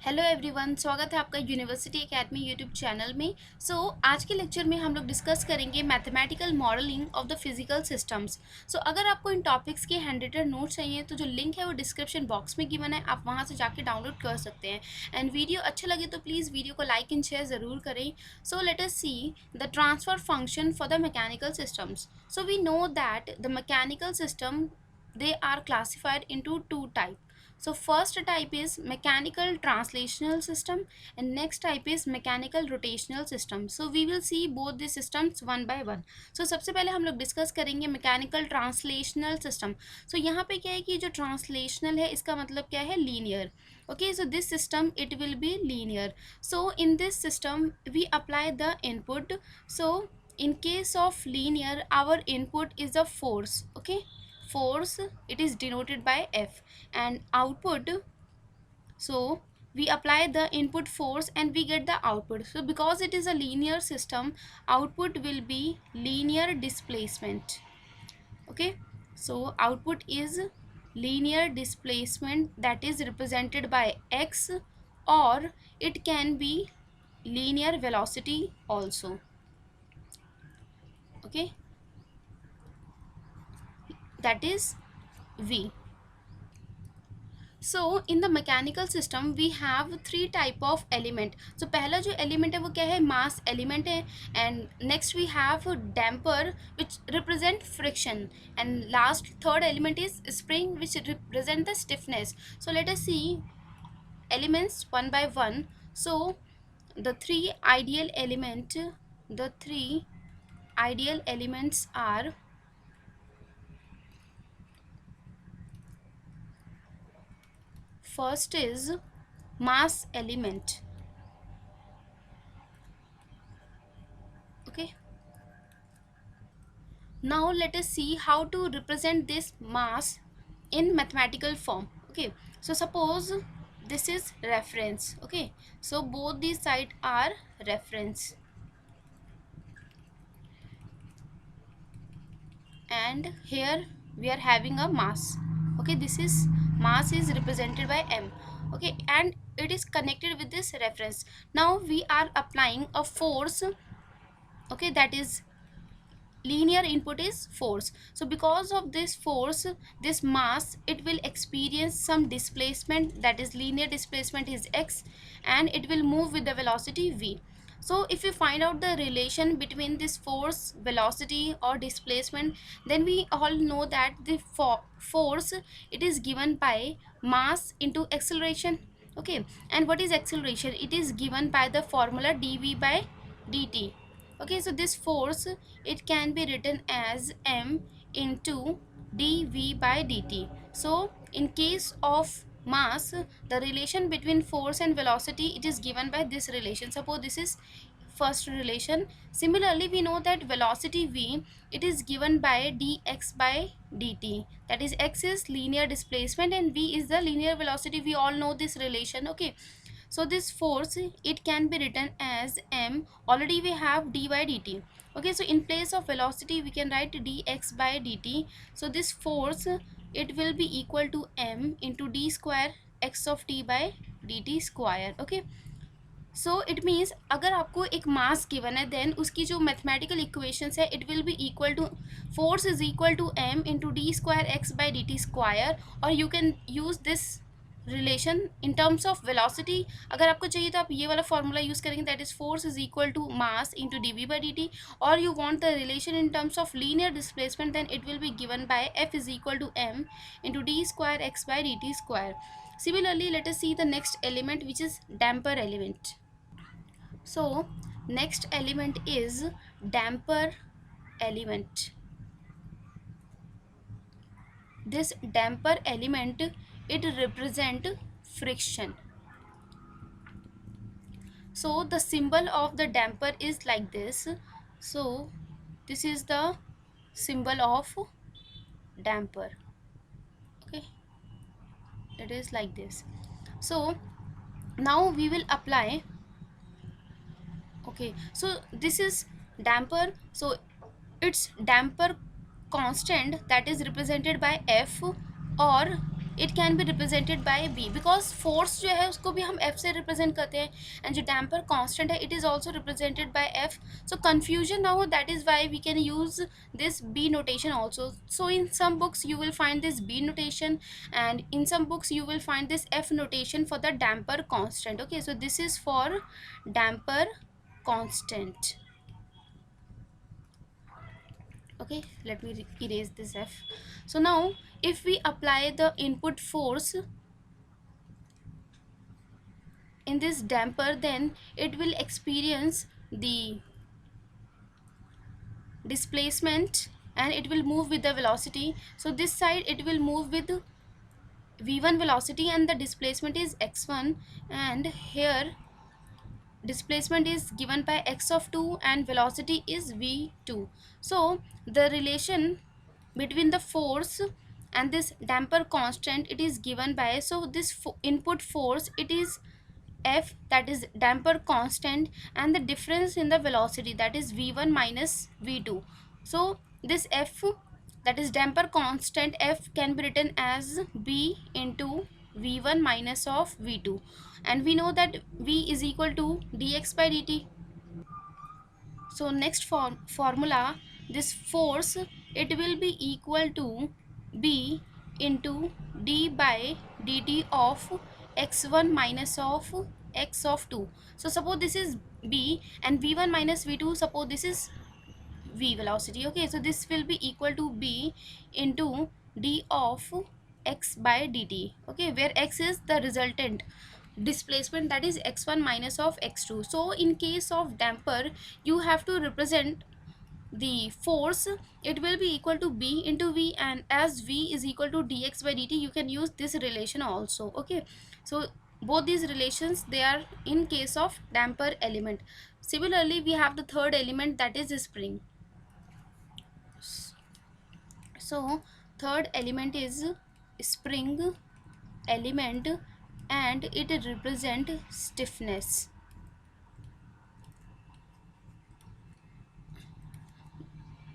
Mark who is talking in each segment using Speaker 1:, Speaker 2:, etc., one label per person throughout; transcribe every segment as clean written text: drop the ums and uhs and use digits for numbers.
Speaker 1: Hello everyone, स्वागत है आपका यूनिवर्सिटी एकेडमी यूट्यूब चैनल में। आज के लेक्चर में हम लोग डिस्कस करेंगे mathematical modelling of the physical systems. अगर आपको इन टॉपिक्स के हैंड रिटन नोट्स चाहिए तो जो लिंक है वो डिस्क्रिप्शन बॉक्स में गिवन है, आप वहां से जाके डाउनलोड कर सकते हैं। एंड वीडियो अच्छा लगे तो प्लीज़ वीडियो को लाइक एंड शेयर ज़रूर करें। Let us see the transfer function for the mechanical systems. We know that the mechanical system they are classified into two types. First type is mechanical translational system and next type is mechanical rotational system. We will see both the systems one by one. सबसे पहले हम लोग discuss करेंगे mechanical translational system. यहाँ पे क्या है कि जो ट्रांसलेशनल है इसका मतलब क्या है, linear. Okay, so this system it will be linear. In this system we apply the input. In case of linear, our input is a force. Okay, force, it is denoted by F, and output, so we apply the input force and we get the output. Because it is a linear system, output will be linear displacement. Okay, so output is linear displacement, that is represented by x, or it can be linear velocity also. Okay, that is v. In the mechanical system we have three type of element. पहला जो element है वो क्या है, mass element है, and next we have damper which represent friction, and last third element is spring which represent the stiffness. Let us see elements one by one. The three ideal elements are, first is mass element. Okay, now let us see how to represent this mass in mathematical form. Okay, suppose this is reference. Okay, so both these sides are reference, and here we are having a mass. Okay, this is mass is represented by m. Okay, and it is connected with this reference. Now we are applying a force. Okay, that is linear input is force. Because of this force, this mass, it will experience some displacement, that is linear displacement is x, and it will move with the velocity v. If you find out the relation between this force, velocity or displacement, then we all know that the force, it is given by mass into acceleration. Okay, and what is acceleration? It is given by the formula dv by dt. Okay, so this force, it can be written as m into dv by dt. In case of mass, the relation between force and velocity, it is given by this relation. Suppose this is first relation. Similarly, we know that velocity v, it is given by dx by dt, that is x is linear displacement and v is the linear velocity. We all know this relation. Okay, so this force, it can be written as m, already we have d by dt. Okay, so in place of velocity we can write dx by dt. So this force, it will be equal to m into d square x of t by dt square. Okay, it means अगर आपको एक mass given है, then उसकी जो mathematical equations है, it will be equal to force is equal to M into D square x by D T square, और you can use this relation in terms of velocity. अगर आपको चाहिए तो आप ये वाला फॉर्मूला यूज़ करेंगे, that is force is equal to mass into D V by D T, और you want the relation in terms of linear displacement, then it will be given by F is equal to M into D square x by D T square. Similarly, let us see the next element, which is damper element. Next element is damper element. This damper element, it represent friction. The symbol of the damper is like this. This is the symbol of damper. Okay, it is like this. Now we will apply. Okay, so this is damper, so its damper constant, that is represented by f, or it can be represented by b, because force जो है उसको भी हम f से represent करते हैं, and जो damper constant है it is also represented by f. So confusion now, that is why we can use this b notation also. So in some books you will find this b notation, and in some books you will find this f notation for the damper constant. Okay, so this is for damper constant. Okay, let me erase this f. So now if we apply the input force in this damper, then it will experience the displacement and it will move with the velocity. So this side it will move with v1 velocity and the displacement is x1, and here displacement is given by x of 2 and velocity is v2. So the relation between the force and this damper constant it is given by, so this input force it is f, that is damper constant, and the difference in the velocity, that is v1 minus v2. So this f, that is damper constant f, can be written as b into v1 minus of v2, and we know that v is equal to dx by dt. So next formula, this force it will be equal to b into d by dt of x1 minus of x of 2. So suppose this is b and v1 minus v2, suppose this is v velocity. Okay, so this will be equal to b into d of x by dt. Okay, where x is the resultant displacement, that is x1 minus of x2. So in case of damper you have to represent the force, it will be equal to b into v, and as v is equal to dx by dt you can use this relation also. Okay, so both these relations they are in case of damper element. Similarly we have the third element, that is spring. So third element is spring element, and it represent stiffness,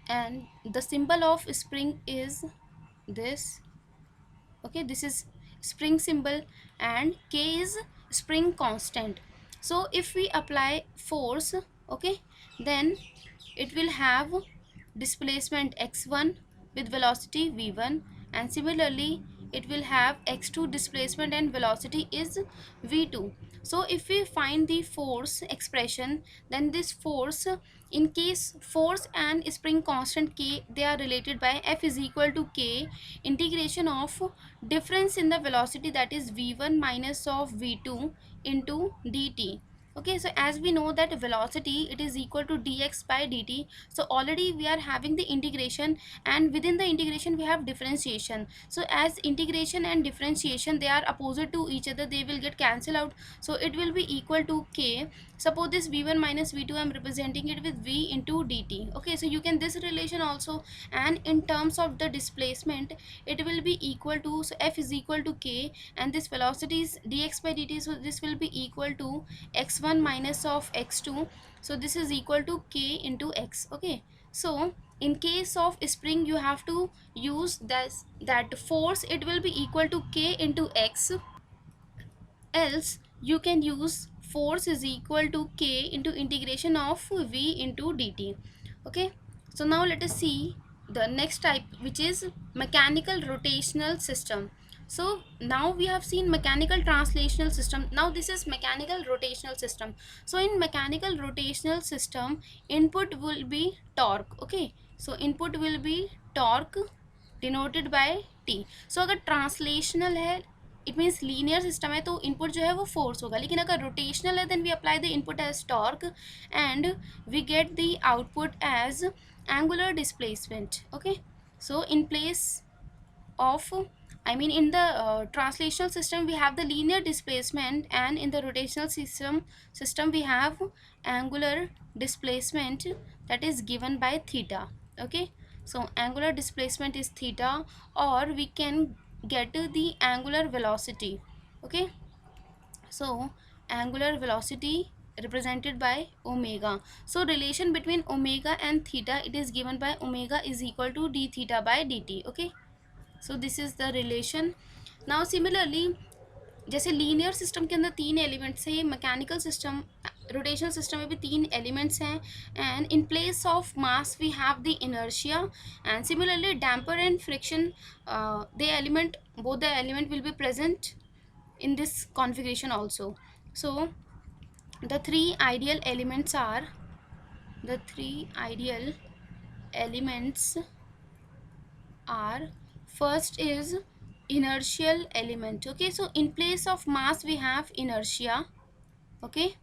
Speaker 1: and the symbol of spring is this. Okay, this is spring symbol, and k is spring constant. So if we apply force, okay, then it will have displacement x1 with velocity v1, and similarly it will have x2 displacement and velocity is v2. So if we find the force expression, then this force, in case force and spring constant k they are related by f is equal to k integration of difference in the velocity, that is v1 minus of v2 into dt. Okay, so as we know that velocity it is equal to dx by dt, so already we are having the integration, and within the integration we have differentiation. So as integration and differentiation they are opposite to each other, they will get cancelled out, so it will be equal to k. Suppose this v1 minus v2 I am representing it with v into dt. Okay, so you can this relation also, and in terms of the displacement it will be equal to, so f is equal to k, and this velocity is dx by dt, so this will be equal to x1 minus of x2, so this is equal to k into x. Okay, so in case of spring you have to use that force it will be equal to k into x, else you can use force is equal to k into integration of v into dt. Okay, so now let us see the next type, which is mechanical rotational system. So now we have seen mechanical translational system, now this is mechanical rotational system. So in mechanical rotational system input will be torque. Okay, so input will be torque denoted by T. So अगर translational है it means linear system है तो input जो है वो force होगा, लेकिन अगर रोटेशनल है then we apply the input as torque and we get the output as angular displacement. Okay, so in place of, I mean in the translational system we have the linear displacement, and in the rotational system we have angular displacement that is given by theta. Okay, so angular displacement is theta, or we can get the angular velocity. Okay, so angular velocity represented by omega. So relation between omega and theta it is given by omega is equal to d theta by dt. Okay, so this is the relation, now similarly जैसे linear system के अंदर तीन elements है, mechanical system rotational system में भी तीन elements हैं. And in place of mass we have the inertia. And similarly damper and friction, the element both the element will be present in this configuration also. So the three ideal elements are, first is inertial element. Okay, so in place of mass we have inertia. Okay,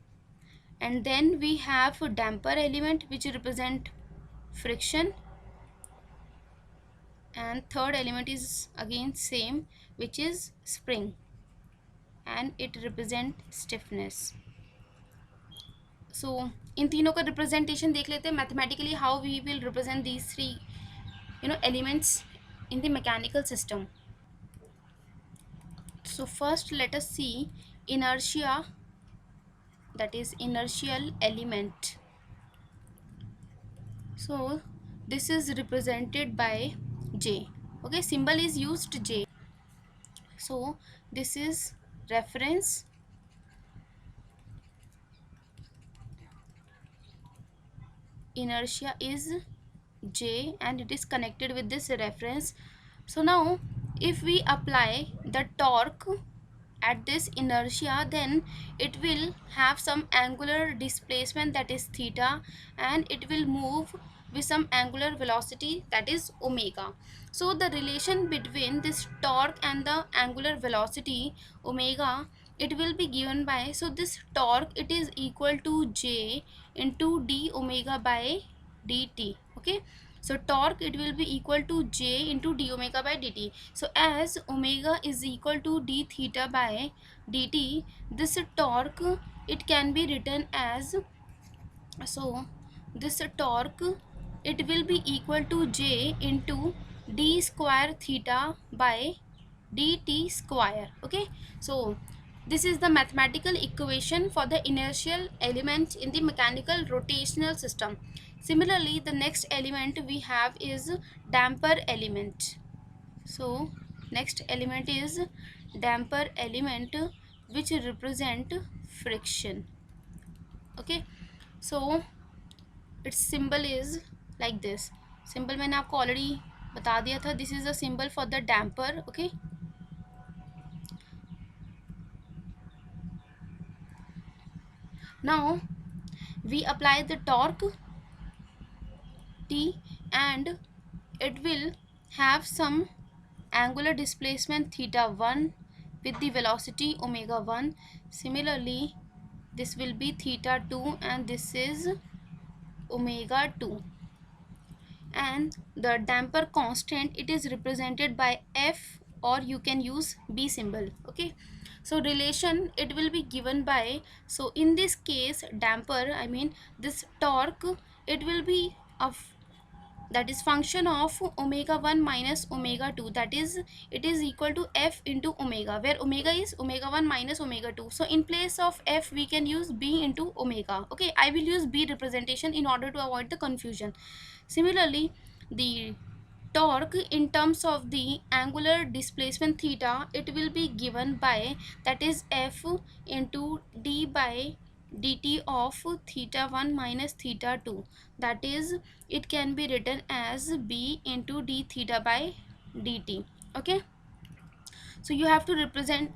Speaker 1: and then we have a damper element which represent friction, and third element is again same, which is spring, and it represent stiffness. So इन तीनों का representation देख लेते हैं mathematically, how we will represent these three elements in the mechanical system. So first let us see inertia, that is inertial element. So this is represented by J. Okay, symbol is used J. So this is reference, inertia is J, and it is connected with this reference. So now if we apply the torque at this inertia, then it will have some angular displacement, that is theta, and it will move with some angular velocity, that is omega. So the relation between this torque and the angular velocity omega, it will be given by, so this torque, it is equal to J into d omega by dt. Okay, so torque, it will be equal to J into d omega by dt. So as omega is equal to d theta by dt, this torque, it can be written as, so this torque, it will be equal to J into d square theta by dt square. Okay, so this is the mathematical equation for the inertial element in the mechanical rotational system. Similarly, the next element we have is damper element. So next element is damper element, which represent friction. Okay, so its symbol is like this. Symbol मैंने आपको already बता दिया था. This is a symbol for the damper. Okay, now we apply the torque T, and it will have some angular displacement theta 1 with the velocity omega 1. Similarly, this will be theta 2, and this is omega 2. And the damper constant, it is represented by F, or you can use B symbol. Okay, so relation, it will be given by, so in this case damper, I mean this torque, it will be of, that is function of omega 1 minus omega 2, that is it is equal to F into omega, where omega is omega 1 minus omega 2. So in place of F we can use B into omega. Okay, I will use B representation in order to avoid the confusion. Similarly, the torque in terms of the angular displacement theta, it will be given by, that is F into d by dt of theta 1 minus theta 2, that is it can be written as B into d theta by dt. Okay, so you have to represent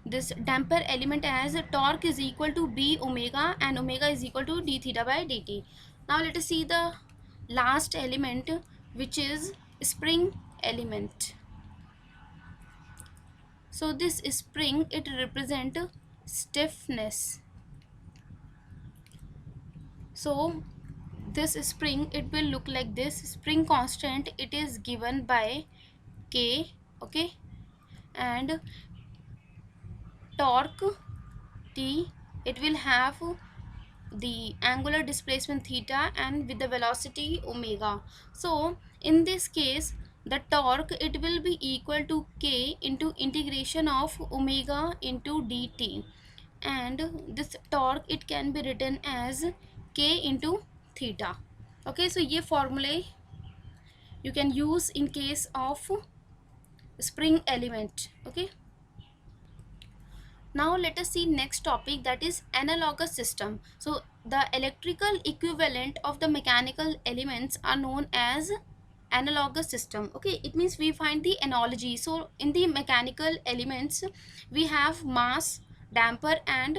Speaker 1: this damper element as torque is equal to B omega, and omega is equal to d theta by dt. Now let us see the last element, which is spring element. So this spring, it represent stiffness. So this spring, it will look like this. Spring constant, it is given by K. Okay, and torque T, it will have the angular displacement theta and with the velocity omega. So in this case, the torque, it will be equal to K into integration of omega into dt, and this torque, it can be written as K into theta. Okay, so ये formulae you can use in case of spring element. Okay, now let us see next topic, that is analogous system. So the electrical equivalent of the mechanical elements are known as analogous system. Okay, it means we find the analogy. So in the mechanical elements we have mass, damper and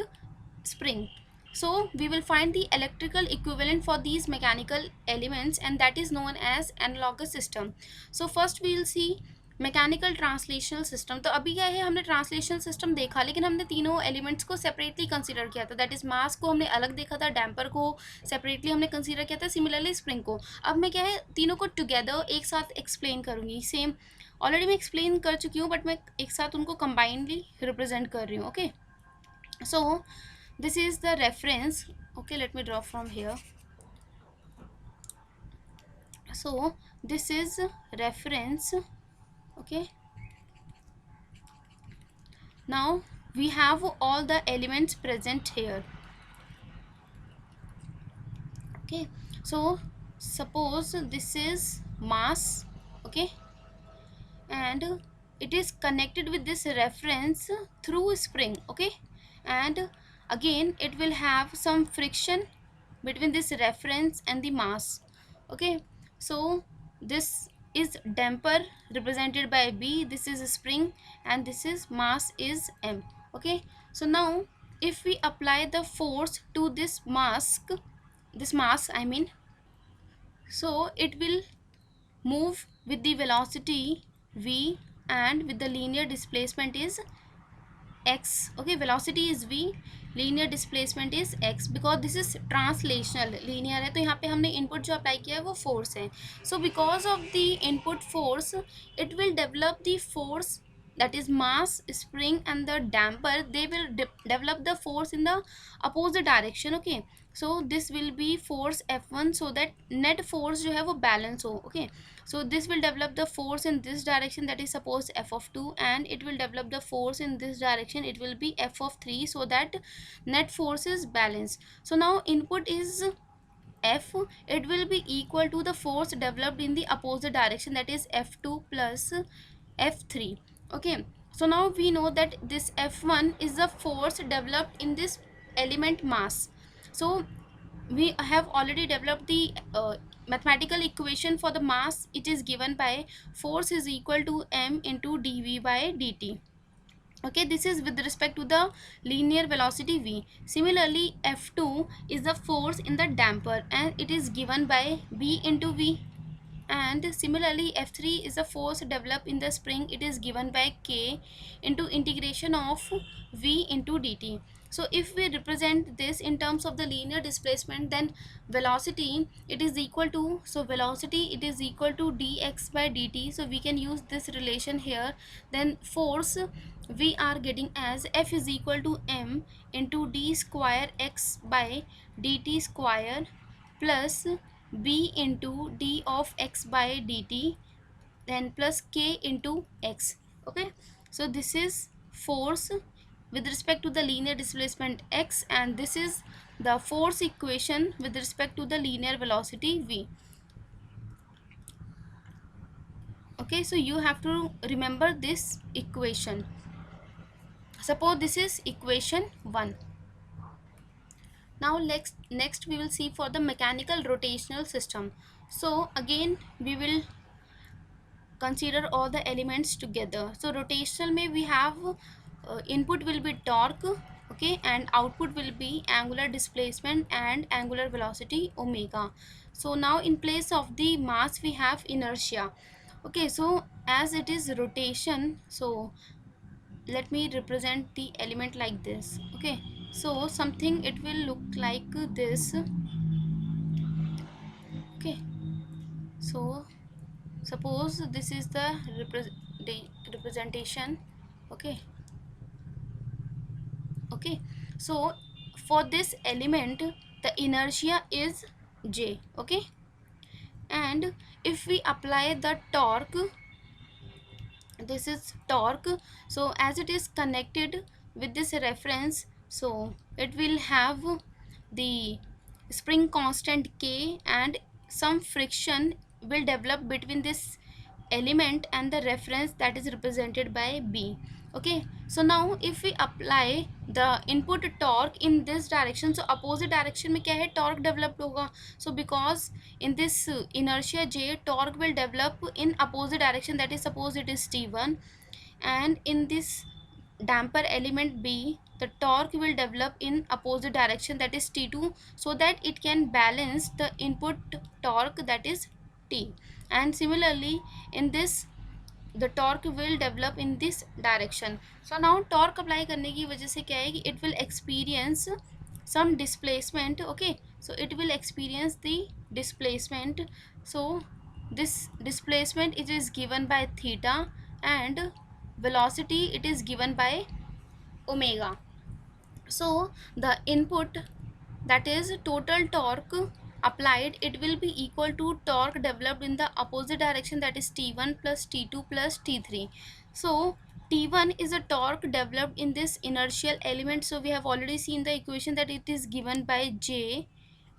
Speaker 1: spring. So we will find the electrical equivalent for these mechanical elements, and that is known as analogous system. So first we will see mechanical translational system. तो अभी क्या है, हमने translational system देखा, लेकिन हमने तीनों elements को सेपरेटली कंसीडर किया था. दैट इज मास को हमने अलग देखा था, डैम्पर को सेपरेटली हमने कंसीडर किया था, सिमिलरली स्प्रिंग को. अब मैं क्या है तीनों को टुगेदर एक साथ एक्सप्लेन करूँगी. सेम ऑलरेडी मैं एक्सप्लेन कर चुकी हूँ, बट मैं एक साथ उनको कंबाइनली रिप्रेजेंट कर रही हूँ. Okay, so this is the reference. Okay, let me draw from here. So this is reference. Okay, now we have all the elements present here. Okay, so suppose this is mass. Okay, and it is connected with this reference through spring. Okay, and again it will have some friction between this reference and the mass. Okay, so this is damper represented by B, this is a spring, and this is mass is M. Okay, so now if we apply the force to this mass I mean, so it will move with the velocity v and with the linear displacement is x. Okay, velocity is v, linear displacement is x, because this is translational linear है, तो यहाँ पे हमने input जो apply किया है वो force है. So because of the input force it will develop the force, that is mass, spring and the damper, they will develop the force in the opposite direction. Okay, so this will be force F1, so that net force जो है वो balance हो. Okay, so this will develop the force in this direction, that is suppose f of 2, and it will develop the force in this direction, it will be f of 3, so that net force is balanced. So now input is F, it will be equal to the force developed in the opposite direction, that is F2 plus F3. Okay, so now we know that this F1 is the force developed in this element mass. So we have already developed the mathematical equation for the mass. It is given by force is equal to m into dv by dt. Okay, this is with respect to the linear velocity v. Similarly f2 is the force in the damper, and it is given by b into v. And similarly f3 is the force developed in the spring, it is given by k into integration of v into dt. So if we represent this in terms of the linear displacement, then velocity it is equal to, so velocity it is equal to dx by dt, so we can use this relation here. Then force we are getting as f is equal to m into d square x by dt square plus b into d of x by dt, then plus k into x. Okay, so this is force with respect to the linear displacement x, and this is the force equation with respect to the linear velocity v. Okay, so you have to remember this equation. Suppose this is equation 1. Now next we will see for the mechanical rotational system. So again we will consider all the elements together. So rotational may we have input will be torque, okay, and output will be angular displacement and angular velocity omega. So now in place of the mass we have inertia. Okay, so as it is rotation, so let me represent the element like this. Okay, so something it will look like this. Okay, so suppose this is the representation. Okay, okay, so for this element the inertia is j. Okay, and if we apply the torque, this is torque, so as it is connected with this reference, so it will have the spring constant k, and some friction will develop between this element and the reference that is represented by B. Okay, so now if we apply the input torque in this direction, so opposite direction में क्या है, torque developed होगा. So because in this inertia J, torque will develop in opposite direction, that is suppose it is T1, and in this damper element B, the torque will develop in opposite direction, that is T2, so that it can balance the input torque, that is T. And similarly in this, the torque will develop in this direction. So now torque apply करने की वजह से क्या है कि it will experience some displacement. Okay, so it will experience the displacement. So this displacement, it is given by theta, and velocity it is given by omega. So the input, that is total torque applied, it will be equal to torque developed in the opposite direction, that is T1 plus T2 plus T3. So T1 is a torque developed in this inertial element. So we have already seen the equation that it is given by J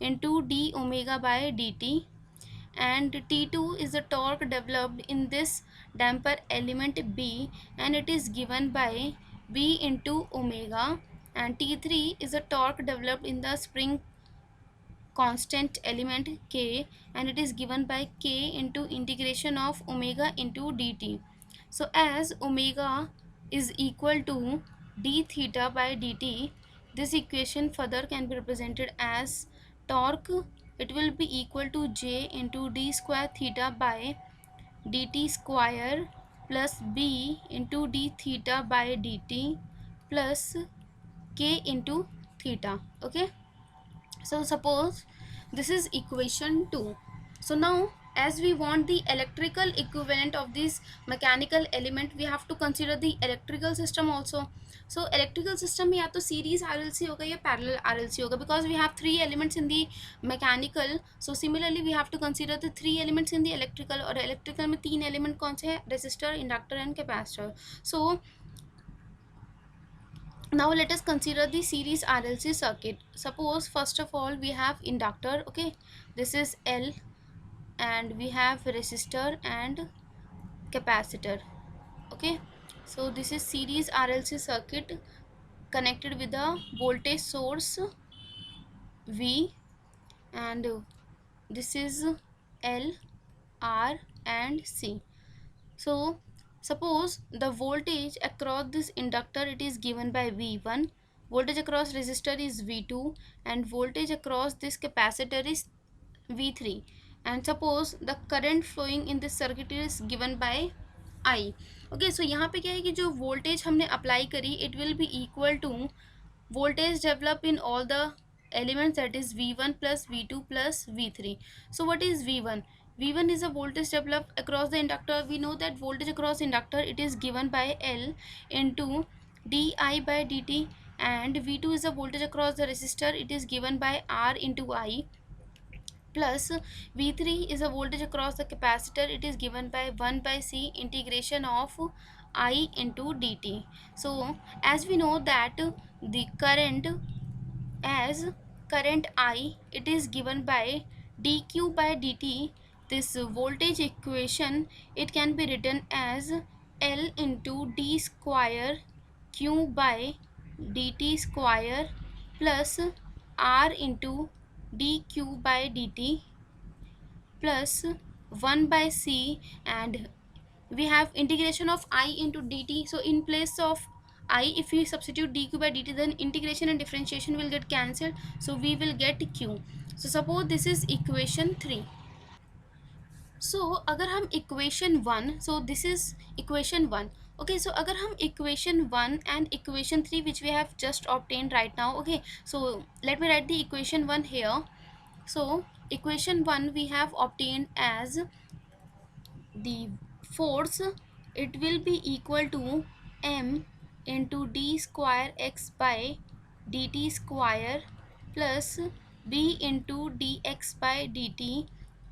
Speaker 1: into d omega by dt, and T2 is the torque developed in this damper element B, and it is given by B into omega, and T3 is a torque developed in the spring constant element K, and it is given by K into integration of omega into dt. So as omega is equal to d theta by dt, this equation further can be represented as torque, it will be equal to J into d square theta by dt square plus B into d theta by dt plus K into theta. Okay, so suppose this is equation 2. So now as we want the electrical equivalent of this mechanical element, we have to consider the electrical system also. So electrical system में या तो series RLC होगा या parallel RLC होगा, because we have three elements in the mechanical. So similarly we have to consider the three elements in the electrical, और electrical में तीन element कौन से हैं, resistor, inductor and capacitor. So now let us consider the series RLC circuit. Suppose first of all we have inductor. Okay, this is L, and we have resistor and capacitor. Okay, so this is series RLC circuit connected with a voltage source V, and this is L, R and C. So suppose the voltage across this inductor, it is given by V1, voltage across resistor is V2, and voltage across this capacitor is V3, and suppose the current flowing in this circuit is given by I. Okay, so यहाँ पे क्या है कि जो voltage हमने apply करी, it will be equal to voltage develop in all the elements, that is V1 plus V2 plus V3. So what is V1? V1 is a voltage developed across the inductor. We know that voltage across inductor, it is given by L into di by dt, and V2 is a voltage across the resistor, it is given by R into I, plus V3 is a voltage across the capacitor, it is given by 1 by C integration of I into dt. So as we know that the current, as current I, it is given by dq by dt, this voltage equation, it can be written as L into d square q by dt square plus R into dq by dt plus 1 by C, and we have integration of I into dt. So in place of I, if we substitute dq by dt, then integration and differentiation will get cancelled, so we will get q. So suppose this is equation 3. So अगर हम equation 1, so this is equation 1. Okay, so अगर हम equation 1 and equation 3 which we have just obtained right now, okay, so let me write the equation 1 here. So equation 1 we have obtained as the force, it will be equal to m into d square x by dt square plus b into dx by dt,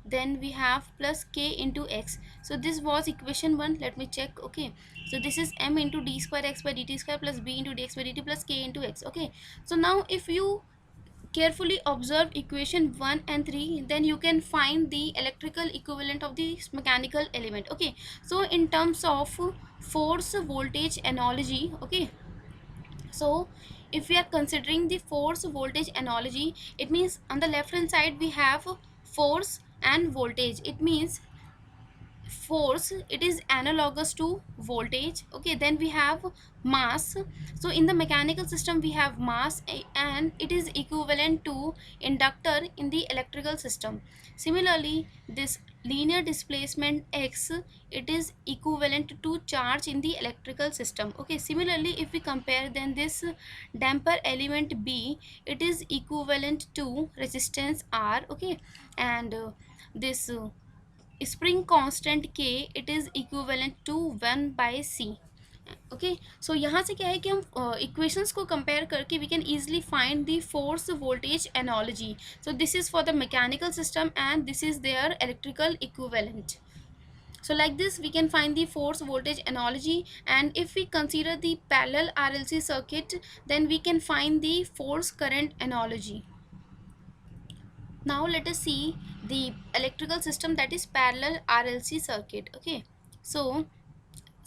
Speaker 1: then we have plus k into x. So this was equation 1. Let me check. Okay, so this is m into d square x by dt square plus b into dx by dt plus k into x. Okay, so now if you carefully observe equation 1 and 3, then you can find the electrical equivalent of the mechanical element. Okay, so in terms of force voltage analogy, okay, so if we are considering the force voltage analogy, it means on the left hand side we have force and voltage. It means force, it is analogous to voltage. Okay, then we have mass. So in the mechanical system we have mass, and it is equivalent to inductor in the electrical system. Similarly, this linear displacement x, it is equivalent to charge in the electrical system. Okay, similarly if we compare, then this damper element b, it is equivalent to resistance r. Okay, and this spring constant k, it is equivalent to 1 by c. Okay, सो यहाँ से क्या है कि हम equations को compare करके we can easily find the force voltage analogy. So this is for the mechanical system and this is their electrical equivalent. So like this we can find the force voltage analogy, and if we consider the parallel RLC circuit, then we can find the force current analogy. Now let us see the electrical system, that is parallel RLC circuit. Okay, so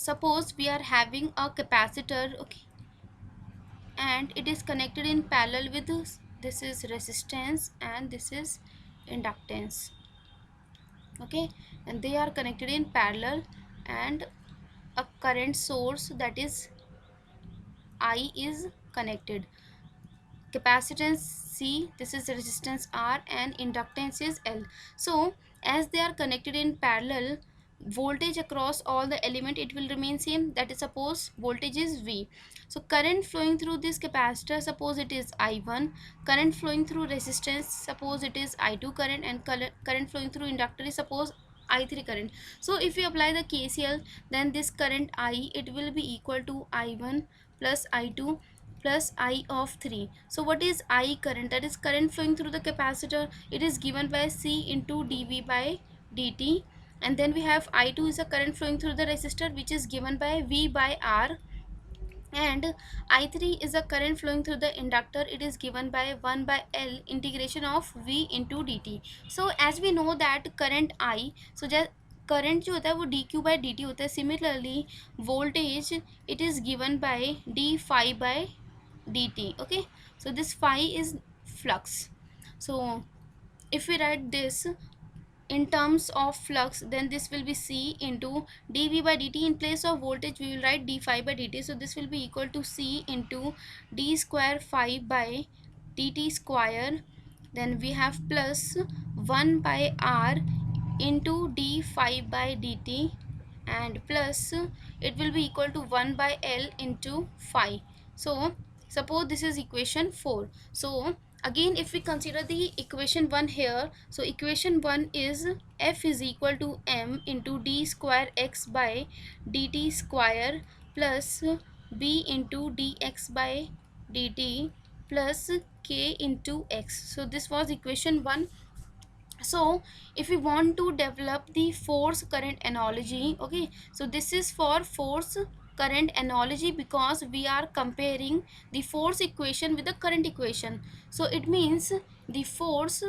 Speaker 1: suppose we are having a capacitor, okay, and it is connected in parallel with this is resistance and this is inductance. Okay, and they are connected in parallel, and a current source, that is I, is connected. Capacitance C, this is resistance R, and inductance is L. So as they are connected in parallel, voltage across all the element, it will remain same, that is suppose voltage is V. So current flowing through this capacitor, suppose it is I1, current flowing through resistance, suppose it is I2 current, and current flowing through inductor is suppose I3 current. So if we apply the KCL, then this current I, it will be equal to I1 plus I2 plus I of 3. So what is I current? That is current flowing through the capacitor. It is given by C into dV by dt. And then we have I2 is a current flowing through the resistor, which is given by V by R. And I3 is a current flowing through the inductor, it is given by 1 by L integration of V into dt. So as we know that current I, so just current जो होता है वो d q by D t होता है. Similarly voltage it is given by d phi by d t. Okay, so this phi is flux. So if we write this in terms of flux, then this will be C into dV by dt. In place of voltage we will write d phi by dt. So this will be equal to C into d square phi by dt square. Then we have plus 1 by R into d phi by dt, and plus it will be equal to 1 by L into phi. So suppose this is equation 4. So again if we consider the equation 1 here, so equation 1 is F is equal to m into d square x by dt square plus b into dx by dt plus k into x. So this was equation 1. So if we want to develop the force current analogy, okay, so this is for force current analogy because we are comparing the force equation with the current equation. So it means the force,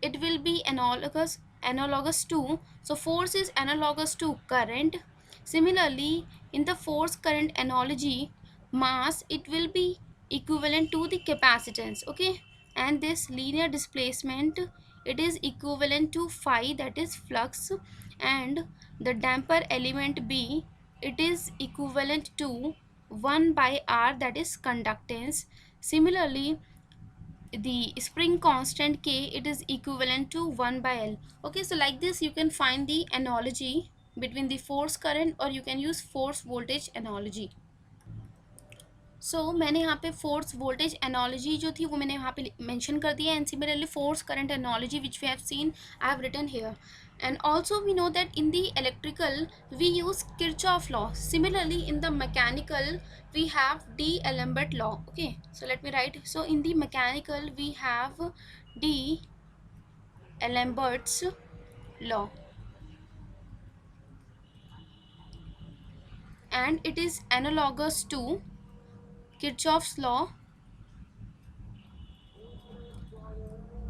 Speaker 1: it will be analogous to, so force is analogous to current. Similarly in the force current analogy, mass, it will be equivalent to the capacitance. Okay, and this linear displacement, it is equivalent to phi, that is flux, and the damper element B, it is equivalent to 1 by R, that is conductance. Similarly the spring constant K, it is equivalent to 1 by L. Okay, so like this you can find the analogy between the force current, or you can use force voltage analogy. सो मैंने यहाँ पे force voltage analogy जो थी वो मैंने यहाँ पे mention कर दिया, and similarly force current analogy which we have seen I have written here. And also we know that in the electrical we use Kirchhoff law. Similarly in the mechanical we have D'Alembert law. Okay, so let me write. So in the mechanical we have D'Alembert's law, and it is analogous to Kirchhoff's law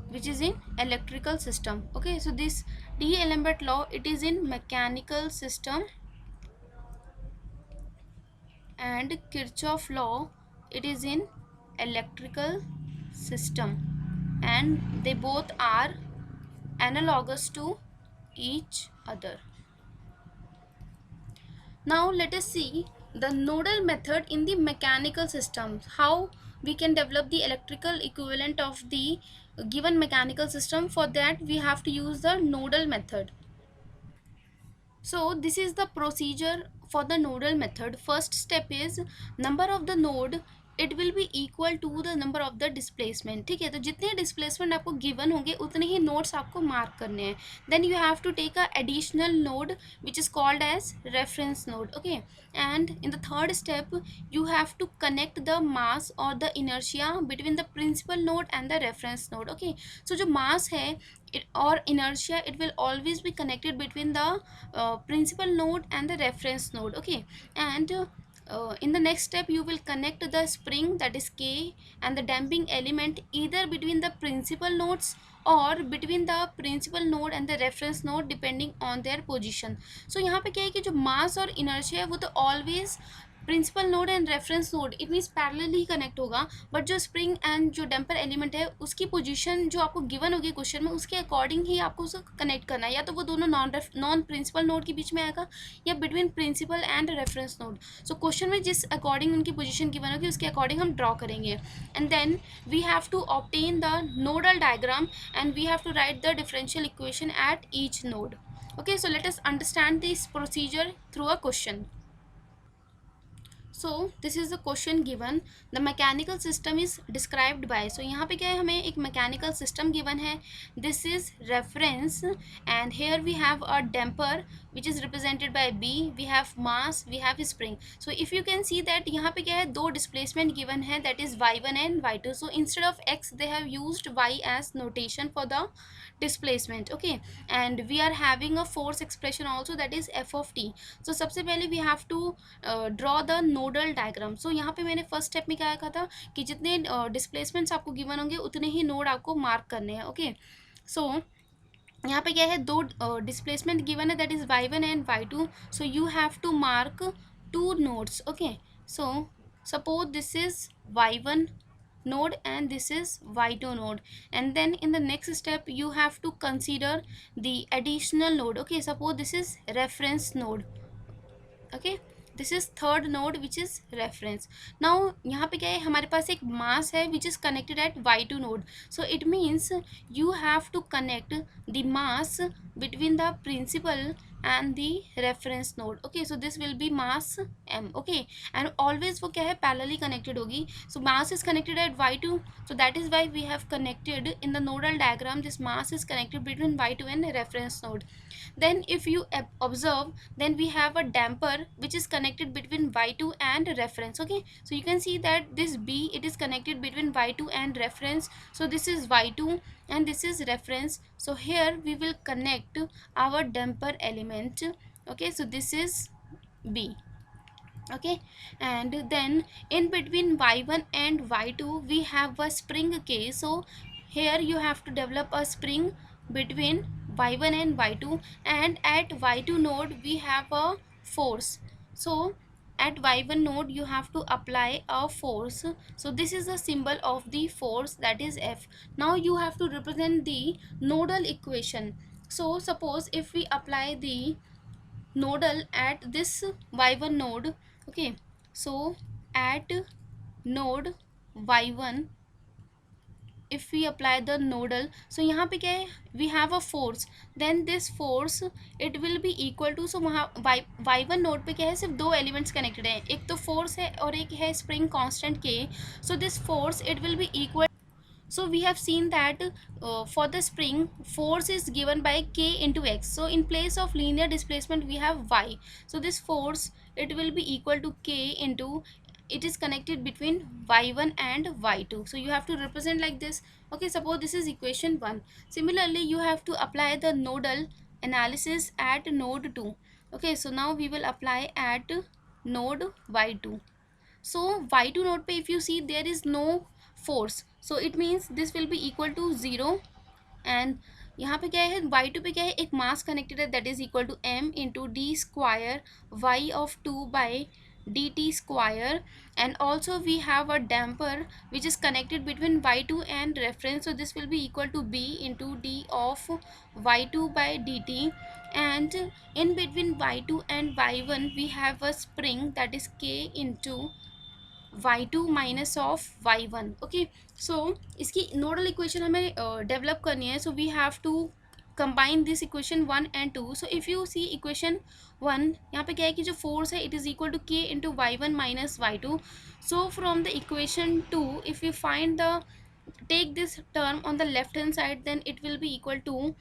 Speaker 1: which is in electrical system. Okay, so this D'Alembert law, it is in mechanical system, and Kirchhoff law, it is in electrical system, and they both are analogous to each other. Now let us see the nodal method in the mechanical system, how we can develop the electrical equivalent of the given mechanical system. For that we have to use the nodal method. So this is the procedure for the nodal method. First step is number of the node, it will be equal to the number of the displacement. ठीक है, तो जितने displacement आपको given होंगे उतने ही nodes आपको mark करने हैं. Then you have to take a additional node which is called as reference node. Okay, and in the third step you have to connect the mass or the inertia between the principal node and the reference node. Okay, so जो mass है or inertia, it will always be connected between the principal node and the reference node. Okay, and in the next step you will connect the spring, that is K, and the damping element either between the principal nodes or between the principal node and the reference node depending on their position. So यहाँ पे क्या है कि जो mass और inertia है वो तो always principal node and reference node it means parallel ही कनेक्ट होगा, बट जो स्प्रिंग एंड जो डैम्पर एलिमेंट है उसकी पोजीशन जो आपको गिवन होगी क्वेश्चन में उसके अकॉर्डिंग ही आपको उसको कनेक्ट करना है, या तो वो दोनों नॉन प्रिंसिपल नोड के बीच में आएगा या between principal and reference node. So question में जिस अकॉर्डिंग उनकी पोजीशन गिवन होगी उसके अकॉर्डिंग हम ड्रॉ करेंगे, and then we have to obtain the nodal diagram and we have to write the differential equation at each node. Okay, so let us understand this procedure through a question. So this is the question given, the mechanical system is described by. So यहाँ पे क्या है, हमें एक mechanical system given है. This is reference and here we have a damper which is represented by B, we have mass, we have spring. So if you can see that यहाँ पे क्या है, दो डिस्प्लेसमेंट गिवन है, that is y1 and y2. So instead of x they have used y as notation for the displacement. Okay, and we are having a force expression also, that is f of t. So सबसे पहले we have to draw the nodal diagram. So यहाँ पे मैंने first step में क्या कहा था कि जितने डिस्प्लेसमेंट्स आपको गिवन होंगे उतने ही नोड आपको मार्क करने हैं. ओके, सो यहाँ पे क्या है, दो डिस्प्लेसमेंट गिवन है, that is y1 and y2. So you have to mark two nodes. Okay, so suppose this is y1 node and this is y2 node, and then in the next step you have to consider the additional node. Okay, suppose this is reference node. Okay, this is third node which is reference. Now यहाँ पे क्या है, हमारे पास एक mass है which is connected at y2 node. So it means you have to connect the mass between the principal and the reference node. Okay, so this will be mass m. Okay, and always वो क्या है, parallelly connected होगी. So mass is connected at y2, so that is why we have connected in the nodal diagram, this mass is connected between y2 and reference node. Then if you observe, then we have a damper which is connected between y2 and reference. Okay, so you can see that this b, it is connected between y2 and reference. So this is y2 and this is reference. So here we will connect our damper element. Okay, so this is b. Okay, and then in between y1 and y2 we have a spring k. So here you have to develop a spring between y1 and y2, and at y2 node we have a force. So at y1 node you have to apply a force. So this is the symbol of the force, that is F. Now you have to represent the nodal equation. So suppose if we apply the nodal at this y1 node. Okay, so at node y1 if we apply the nodal, so यहाँ पे क्या है, we have a force, then this force it will be equal to, so वहाँ y1 node पे क्या है, सिर्फ दो एलिमेंट्स कनेक्टेड हैं, एक तो फोर्स है और एक है spring constant k. so this force it will be equal. So we have seen that for the spring force is given by k into x. So in place of linear displacement we have y. So this force it will be equal to k into, it is connected between y1 and y2. So you have to represent like this. Okay, suppose this is equation 1. Similarly you have to apply the nodal analysis at node 2. Okay, so now we will apply at node y2. So y2 node pe if you see there is no force, so it means this will be equal to 0. And यहाँ पे क्या है, y2 पे क्या है, एक mass connected है that is equal to m into D square y of 2 by dt square, and also we have a damper which is connected between y2 and reference, so this will be equal to b into d of y2 by dt, and in between y2 and y1 we have a spring that is k into y2 minus of y1. Okay, so इसकी nodal equation हमें develop करनी है, so we have to combine this equation 1 and 2. So if you see equation 1, यहाँ पे क्या है कि जो फोर्स है it is equal to k into y1 minus y2. So from the equation 2 if you find the take this term on the left hand side, then it will be equal to,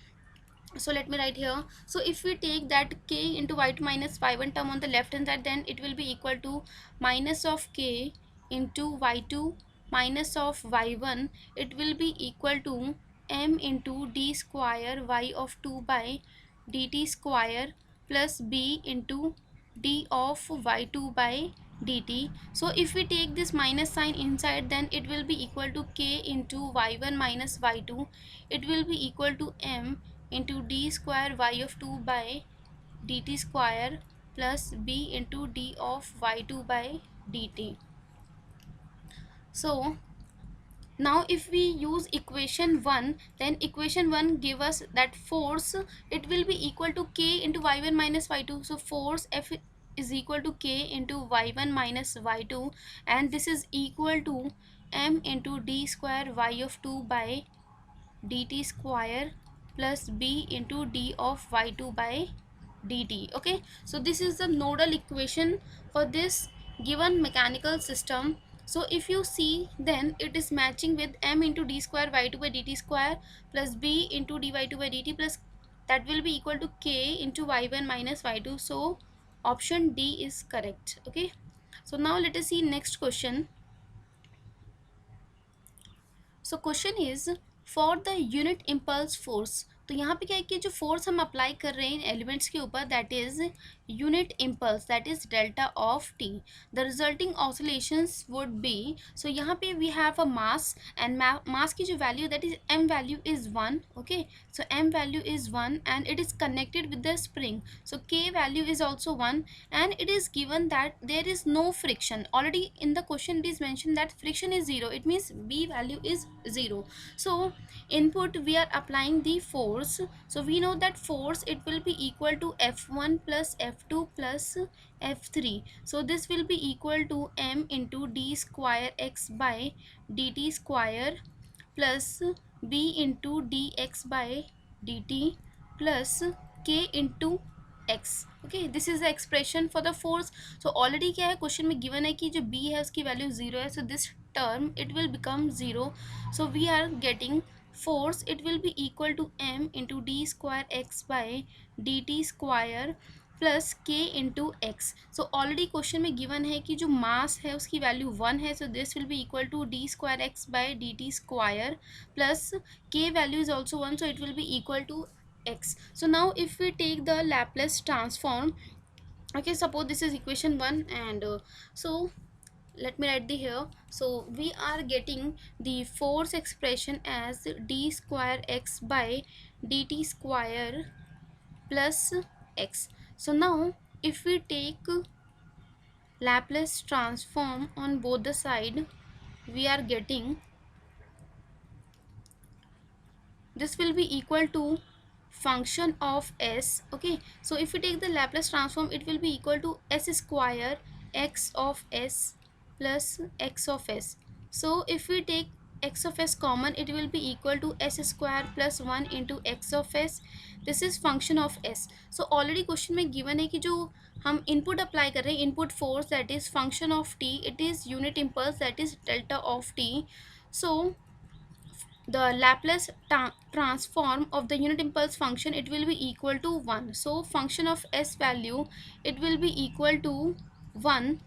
Speaker 1: so let me write here. So if we take that k into y2 minus y1 term on the left hand side, then it will be equal to minus of k into y2 minus of y1. It will be equal to m into d square y of 2 by dt square plus b into d of y2 by dt. So if we take this minus sign inside, then it will be equal to k into y1 minus y2. It will be equal to m into d square y of 2 by dt square plus b into d of y2 by dt. So now if we use equation 1, then equation 1 give us that force, it will be equal to k into y1 minus y2. So force F is equal to k into y1 minus y2, and this is equal to m into d square y of 2 by dt square plus b into d of y2 by dt. Okay, so this is the nodal equation for this given mechanical system. So if you see, then it is matching with m into d square y2 by dt square plus b into dy2 by dt, plus that will be equal to k into y1 minus y2. So option D is correct. Okay, so now let us see next question. So question is for the unit impulse force. तो यहाँ पे क्या है कि जो force हम apply कर रहे हैं एलिमेंट्स के ऊपर, that is unit impulse, that is delta of T. The resulting oscillations would be, so यहाँ पे we have a mass, and mass की जो value that is M value is 1. Okay, so M value is 1 and it is connected with the spring. So K value is also 1, and it is given that there is no friction. Already in the question it is mentioned that friction is 0, it means b value is 0. So input we are applying the force, so we know that force it will be equal to f1 plus f2 plus f3. So this will be equal to m into d square x by dt square plus b into dx by dt plus k into x. Okay, this is the expression for the force. So already क्या है question में given है कि जो b है उसकी value 0 है, so this term it will become 0. So we are getting force it will be equal to m into d square x by dt square plus k into x. So already question में given है कि जो मास है उसकी value 1 है, so this will be equal to d square x by dt square plus k value is also 1, so it will be equal to x. So now if we take the Laplace transform, okay, suppose this is equation 1, and so let me write the here. So we are getting the force expression as d square x by dt square plus x. So now if we take Laplace transform on both the side, we are getting this will be equal to function of s. Okay, so if we take the Laplace transform, it will be equal to s square x of s plus x of s. So if we take x of s common, it will be equal to s square plus 1 into x of s. This is function of s. So already question में given है कि जो हम input apply कर रहे हैं, input force that is function of t, it is unit impulse that is delta of t. So the Laplace transform of the unit impulse function, it will be equal to 1. So function of s value, it will be equal to 1,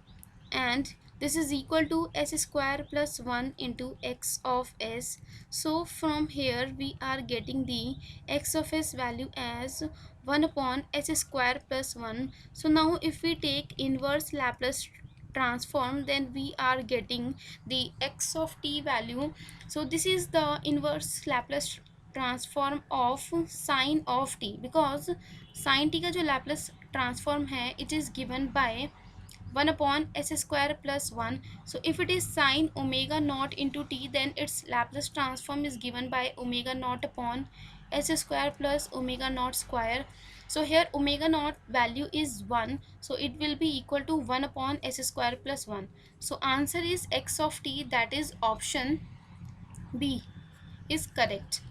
Speaker 1: and this is equal to s square plus 1 into x of s. So from here we are getting the x of s value as 1 upon s square plus 1. So now if we take inverse Laplace transform, then we are getting the x of t value. So this is the inverse Laplace transform of sine of T, because sign T का जो Laplace transform है it is given bye 1 upon s square plus 1. So if it is sine omega naught into t, then its Laplace transform is given by omega naught upon s square plus omega naught square. So here omega naught value is 1, so it will be equal to 1 upon s square plus 1. So answer is x of t, that is option B is correct.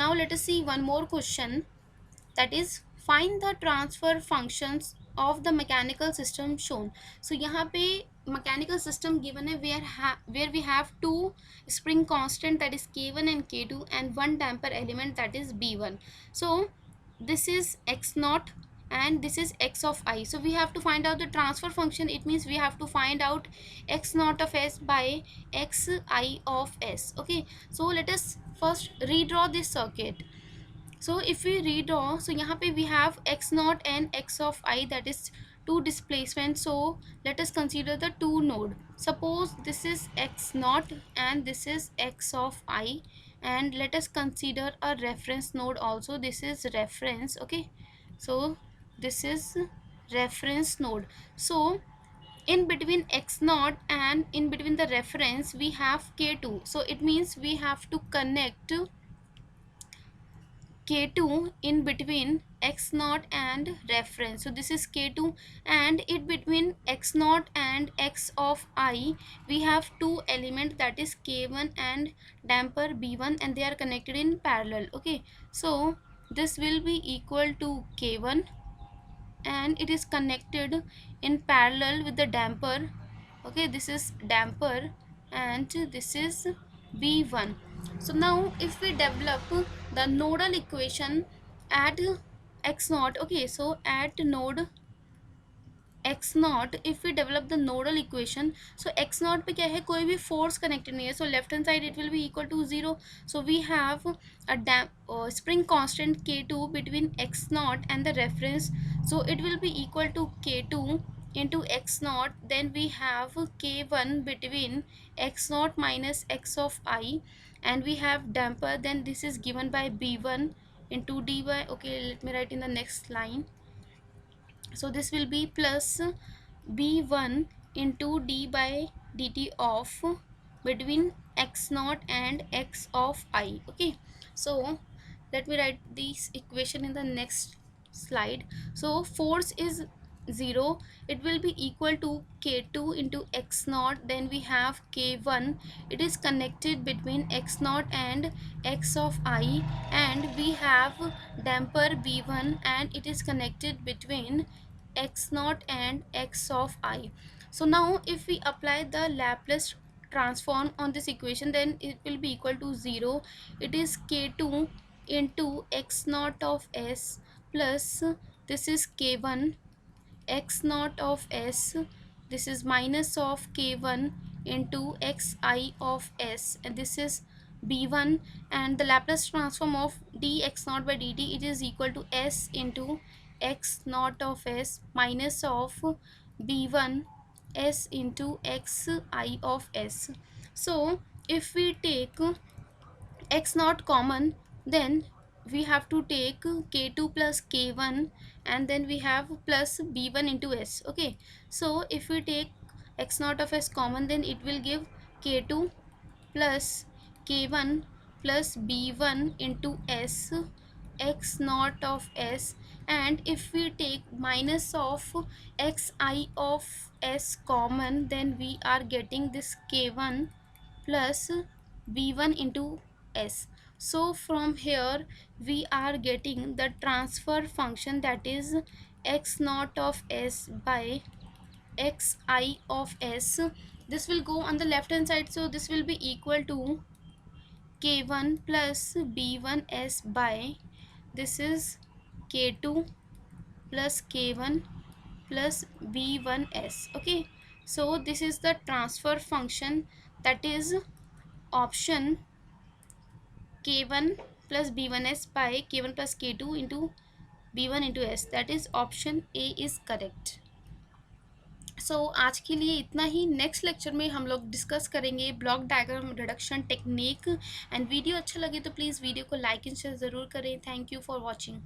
Speaker 1: Now let us see one more question, that is find the transfer functions of the mechanical system shown. So यहाँ पे mechanical system given है where we have two spring constant, that is k1 and k2, and one damper element, that is b1. So this is x naught and this is x of I. So we have to find out the transfer function. It means we have to find out x naught of s by x I of s. Okay, so let us first redraw this circuit. So if we redraw, so यहाँ पे we have x naught and x of I, that is two displacements. So let us consider the two node. Suppose this is x naught and this is x of I, and let us consider a reference node also. This is reference. Okay, so this is reference node. So in between x naught and in between the reference we have k2. So it means we have to connect k2 in between x naught and reference. So this is k2, and in between x naught and x of I we have two elements, that is k1 and damper b1, and they are connected in parallel. Okay, so this will be equal to k1 and it is connected in parallel with the damper. Okay, this is damper and this is b1. So now if we develop the nodal equation at x naught, okay, so at node x naught, if we develop the nodal equation, so x naught पे क्या है, कोई भी force connected नहीं है, so left hand side it will be equal to 0. So we have a spring constant k2 between x naught and the reference, so it will be equal to k2 into x naught. Then we have k1 between x naught minus x of I, and we have damper, then this is given by b1 into dy. Okay, let me write in the next line. So this will be plus b1 into d by dt of between x naught and x of I. Okay, so let me write this equation in the next slide. So force is 0, it will be equal to k2 into x naught. Then we have k1, it is connected between x naught and x of I, and we have damper b1 and it is connected between x naught and x of I. So now if we apply the Laplace transform on this equation, then it will be equal to 0. It is k2 into x naught of s plus this is k1 x naught of s, this is minus of k1 into xi of s, and this is b1, and the Laplace transform of dx naught by dt, it is equal to s into x naught of s minus of b1 s into xi of s. So if we take x naught common, then we have to take k2 plus k1, and then we have plus b1 into s. Okay, so if we take x naught of s common, then it will give k2 plus k1 plus b1 into s x naught of s, and if we take minus of xi of s common, then we are getting this k1 plus b1 into s. So from here we are getting the transfer function, that is x naught of s by xi of s. This will go on the left hand side, so this will be equal to k1 plus b1s by this is k2 plus k1 plus b1s. Okay, so this is the transfer function, that is option k1 plus b1s by k1 plus k2 into b1 into s, that is option A is correct. आज के लिए इतना ही। Next lecture में हम लोग discuss करेंगे block diagram reduction technique. And video अच्छा लगे तो प्लीज़ वीडियो को लाइक एंड शेयर ज़रूर करें। Thank you for watching.